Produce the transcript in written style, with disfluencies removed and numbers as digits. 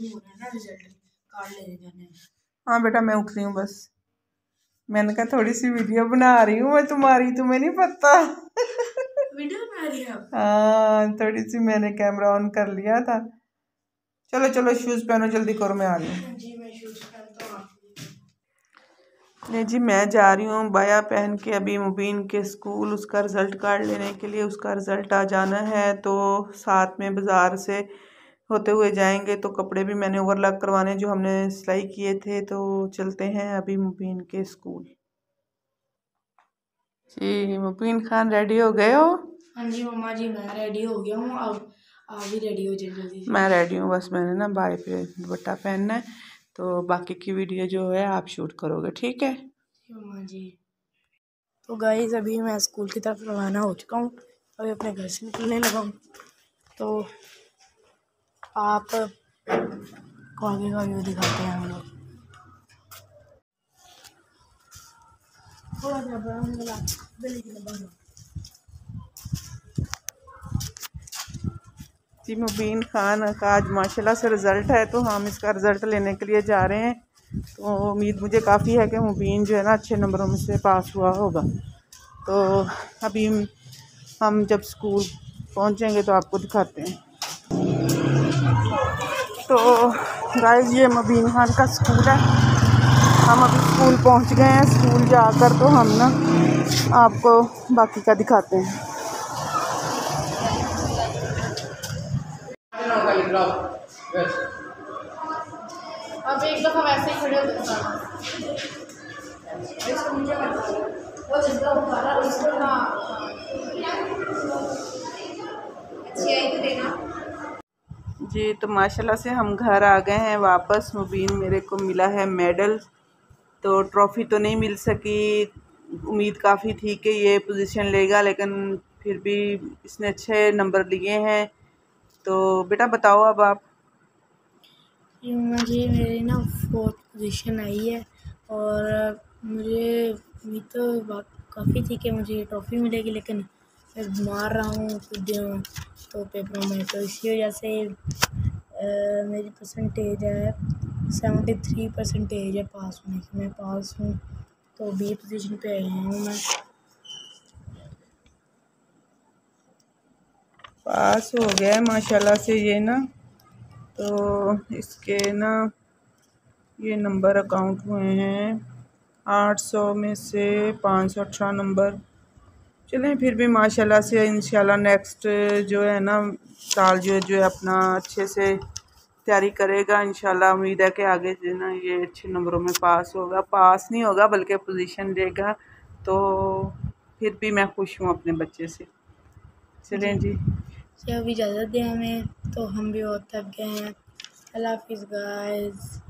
नहीं हो रहा है ना, रिजल्ट कार्ड लेने जाने हैं। हाँ बेटा मैं उठ रही हूँ बस, मैंने कहा थोड़ी सी वीडियो बना रही हूँ मैं तुम्हारी, तुम्हें नहीं पता। वीडियो बना रही है आप? हाँ थोड़ी सी मैंने कैमरा ऑन कर लिया था। चलो चलो शूज पहनो जल्दी करो, मैं आ रही हूँ। जी मैं शूज पहनता हूँ। नहीं जी मैं जा रही हूँ बाया पहन के अभी मुबीन के स्कूल, उसका रिज़ल्ट कार्ड लेने के लिए। उसका रिज़ल्ट आ जाना है तो साथ में बाज़ार से होते हुए जाएंगे। तो कपड़े भी मैंने ओवरलॉक करवाने जो हमने सिलाई किए थे, तो चलते हैं अभी मुबीन के स्कूल। जी मुबीन खान रेडी हो गए हो? हाँ जी मम्मा जी मैं रेडी हो गया हूँ, अब आप भी रेडी हो जाए जल्दी। मैं रेडी हूँ, बस मैंने ना बाई पे दुपट्टा पहनना है, तो बाकी की वीडियो जो है आप शूट करोगे, ठीक है मम्मा जी। तो गाइस अभी मैं स्कूल की तरफ रवाना हो चुका हूँ, अभी अपने घर से निकलने लगा हूँ। तो आप को आगे का व्यू दिखाते हैं हम लोग। थोड़ा सा ब्राउन वाला जी मुबीन खान का आज माशाल्लाह से रिज़ल्ट है, तो हम इसका रिज़ल्ट लेने के लिए जा रहे हैं। तो उम्मीद मुझे काफ़ी है कि मुबीन जो है ना अच्छे नंबरों में से पास हुआ होगा। तो अभी हम जब स्कूल पहुंचेंगे तो आपको दिखाते हैं। तो गाइस ये मुबीन खान का स्कूल है, हम अभी स्कूल पहुंच गए हैं। स्कूल जाकर तो हम ना आपको बाकी का दिखाते हैं। अब एक दफ़ा वैसे ही खड़े होते हैं। जी तो माशाल्लाह से हम घर आ गए हैं वापस। मुबीन मेरे को मिला है मेडल, तो ट्रॉफ़ी तो नहीं मिल सकी। उम्मीद काफ़ी थी कि ये पोजीशन लेगा, लेकिन फिर भी इसने अच्छे नंबर लिए हैं। तो बेटा बताओ अब आप। मुझे मेरी ना 4th पोजीशन आई है, और मुझे उम्मीद तो काफ़ी थी कि मुझे ये ट्रॉफ़ी मिलेगी, लेकिन मैं बीमार रहा हूँ कुछ दिनों तो पेपरों में, तो इसी वजह से मेरी परसेंटेज है 73 परसेंटेज है पास होने की। मैं पास हूँ, तो बी पोजीशन पे आई हूँ मैं। पास हो गया है माशाल्लाह से ये ना, तो इसके ना ये नंबर अकाउंट हुए हैं 800 में से 518 नंबर। चलें फिर भी माशाल्लाह से इंशाल्लाह नेक्स्ट जो है ना साल जो है अपना अच्छे से तैयारी करेगा। इंशाल्लाह उम्मीद है कि आगे जो ना ये अच्छे नंबरों में पास होगा, पास नहीं होगा बल्कि पोजीशन लेगा। तो फिर भी मैं खुश हूँ अपने बच्चे से। चलें जी अभी इजाज़त दें हमें, तो हम भी बहुत थक गए हैं। अल्लाह हाफिज़ गाइस।